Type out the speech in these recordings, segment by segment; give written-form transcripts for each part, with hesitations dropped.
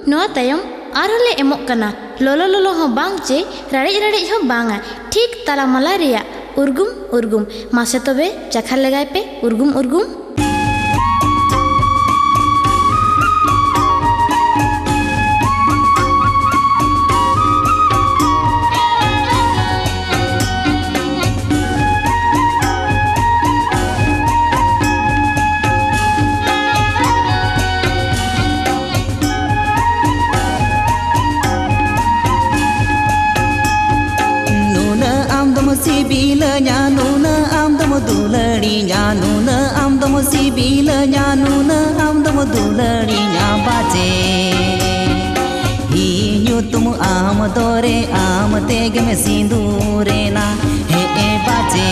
ᱱᱚᱣᱟ ᱛᱟᱭᱚᱢ ᱟᱨᱦᱚᱸ ᱞᱮ ᱮᱢᱚᱜ ᱠᱟᱱᱟ ᱞᱚᱞᱚ ᱞᱚᱞᱚ ᱦᱚᱸ ᱵᱟᱝ ᱪᱮ ᱨᱟᱲᱮᱡ ᱨᱟᱲᱮᱡ ᱦᱚᱸ ᱵᱟᱝᱟ ᱴᱷᱤᱠ ᱛᱟᱞᱟᱢᱟᱞᱟ ᱨᱮᱭᱟᱜ ᱩᱨᱜᱩᱢ ᱩᱨᱜᱩᱢ ᱢᱟᱥᱮ ᱛᱚᱵᱮ ᱪᱟᱠᱷᱟ ᱞᱮᱜᱟᱭ ᱯᱮ ᱩᱨᱜᱩᱢ ᱩᱨᱜᱩᱢ Sibilanya nuna amdam duladinya nuna amdam sibilanya nuna amdam duladinya baje Inyo tum amadore amatege me sindure na he baje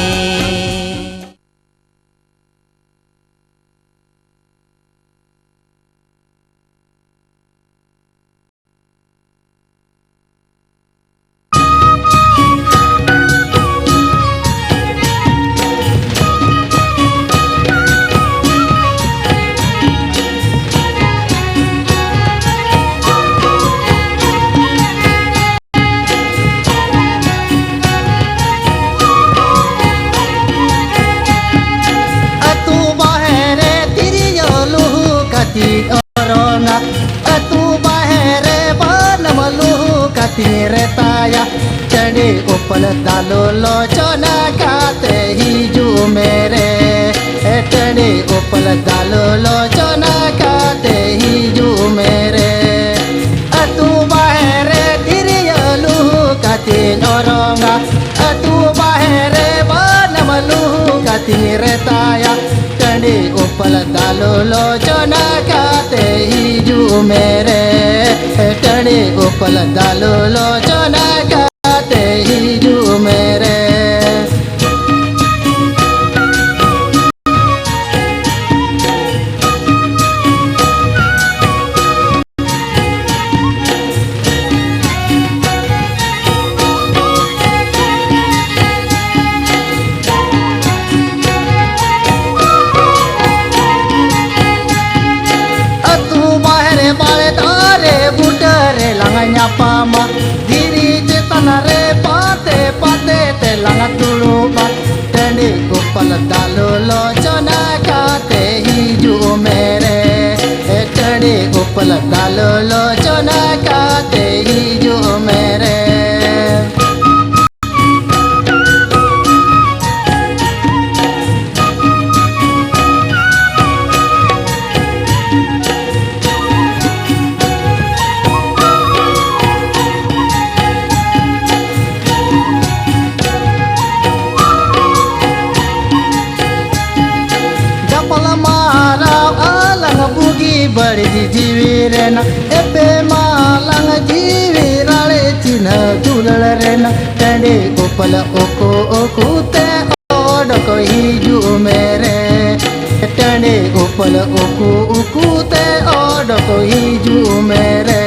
Orona atu bahere banamalu katire taya chade upal dalo lochona kate hiju mere chade upal dalo lochona kate hiju mere atu bahere tiriyalu katin oronga atu bahere banamalu katire taya chade upal dalo lochona kate hiju mere tane upal dalo lochona kate hiju mere pama diri jetanare pate pate telanga tuluba tani upal dalo lochona kate hiju mere tani upal dalo lochona kate hiju mere bari jivirena epe malang jivirale china dularena tande upala oko oku te odoko hiju mere tande upala oku oku te odoko hiju mere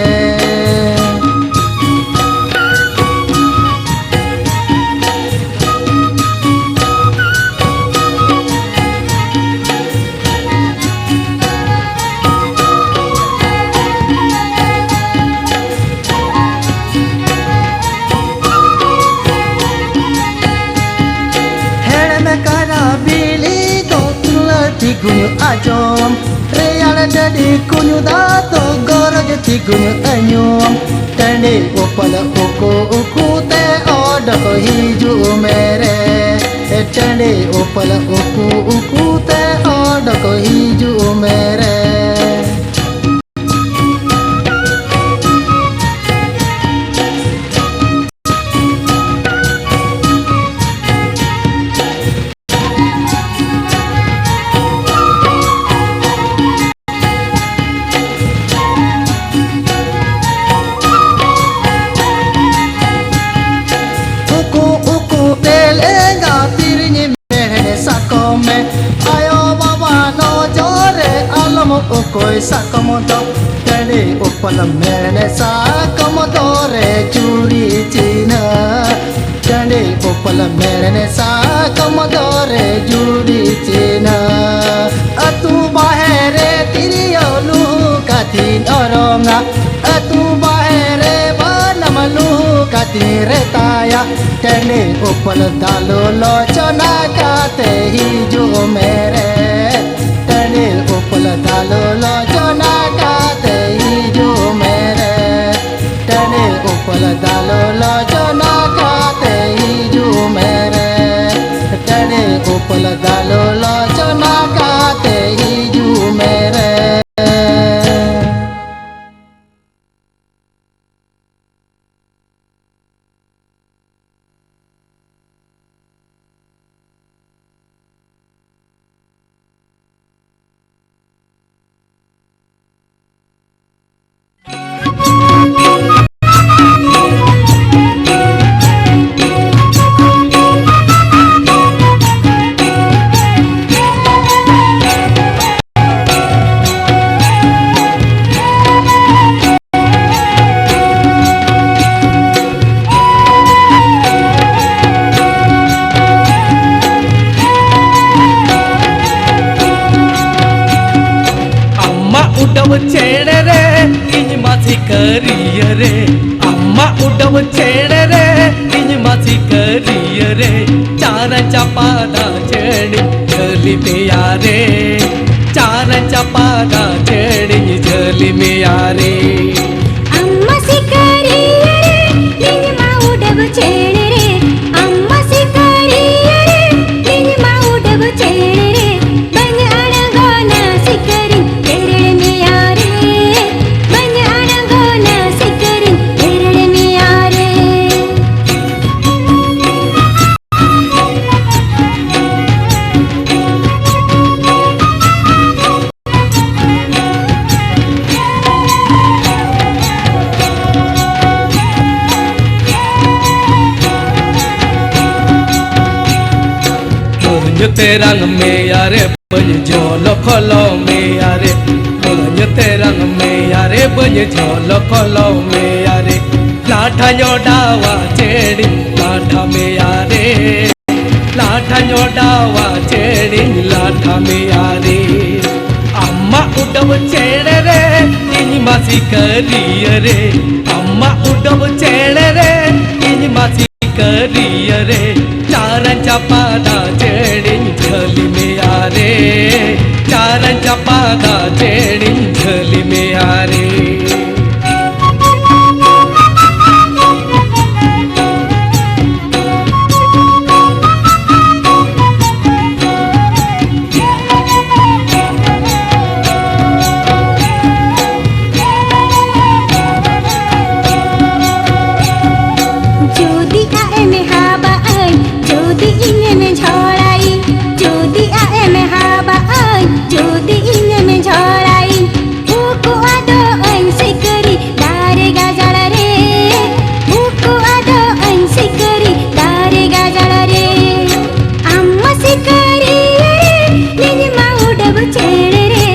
Tigunyo ajom Real jadi kunyo dato Gorog tigunyo anyom Tande upala uku uku te odoko hiju mere Tande upala uku uku te odoko hiju mere Koi sakamoto tene upala mene sakamotore churi china tene upala mene sakamotore churi china atu bahere tiriyalu ka katin oronga atu baere banamalu katin retaya tene upal dalu lochona kate hiju mere tene upal dalu lochona kate hiju mere tene upal dalu lochona kate hiju mere tene upal dalu lochona kate hiju mere. उडव छेड़ रे इंज मासी करिय रे अम्मा उडव छेड़ रे इंज मासी करिय रे चार चपादा छेड़ी झली में यारे चार चपादा छेड़ी झली में यारे अम्मा सी करिय रे इंज मा उडव छेड़ रे अम्मा सी करिय रे इंज मा उडव छेड़ रे बन अणगोना सिकरिन तेरे में यारे बन अणगोना सिकरिन तेरे में यारे तेरंग में यारे बज झोलो खोलो में यारे बज तेरंग में यारे बज झोलो खोलो में यारे लाठा जोड़ावा छेड़ी लाठा में यारे लाठा जोड़ावा छेड़ी लाठा में यारे अम्मा उडव छेड़ रे इंज मासी करिय रे अम्मा उडव छेड़ रे इंज मासी करिय रे चार चपादा छेड़ी झली में यारे चार चपादा छेड़ी झली में यारे जोदी आए में हाबा आई जोदी इन्हें में झोड़ाई जोदी आए में हाबा आई जोदी इन्हें में झोड़ाई ऊको आदो अंसे करी दारे गाजड़ा रे ऊको आदो अंसे करी दारे गाजड़ा रे अम्मा से करी रे निज मा उडव छेड़ रे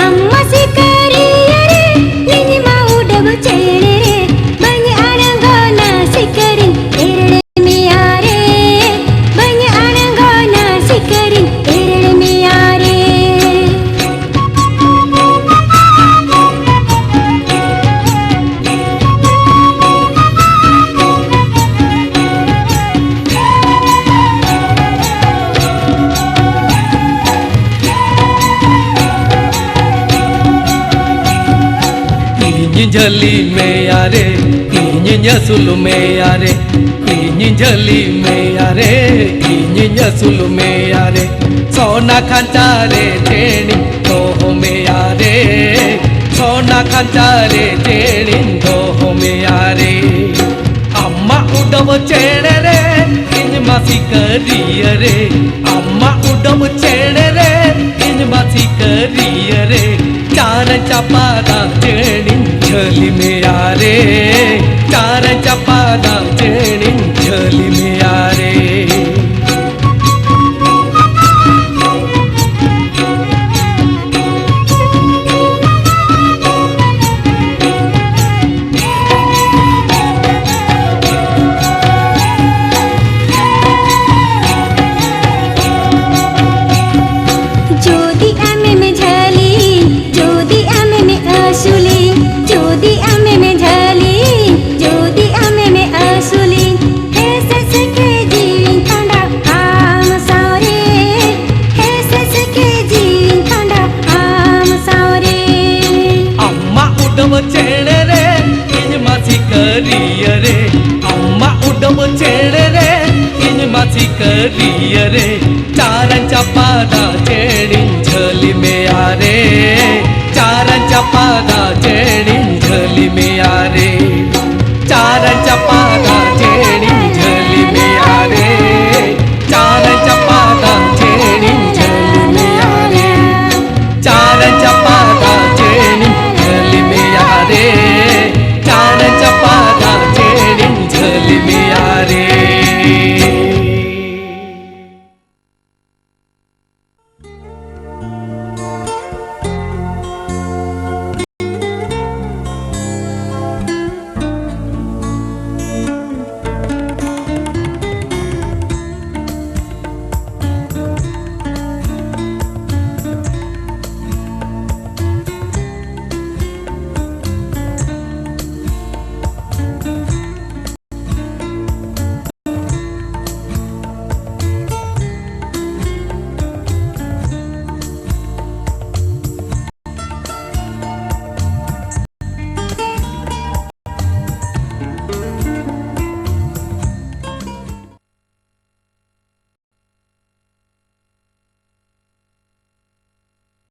अम्मा से करी रे निज मा उडव छेड़ रे बन अणगोना सिकरिन तेरे में यारे बन अणगोना सिकरिन तेरे में यारे इंज झली में यारे इंज झसुल में यारे इंज झली में यारे इंज झसुल में यारे सोना खंचारे छेड़ी तो में यारे सोना खंचारे छेड़ी तो में यारे अम्मा उडव छेड़ रे इंज मासी करिय रे अम्मा उडव छेड़ रे इंज मासी करिय रे चार चपादा छेड़ी झली में यारे चार चपादा छेड़ी झली में यारे जोदी आमे में झली जोदी आमे में असुली उडब चेणे रे इन मासी करिय रे अम्मा उडब चेणे रे इन मासी करिय रे चारांच्या पादा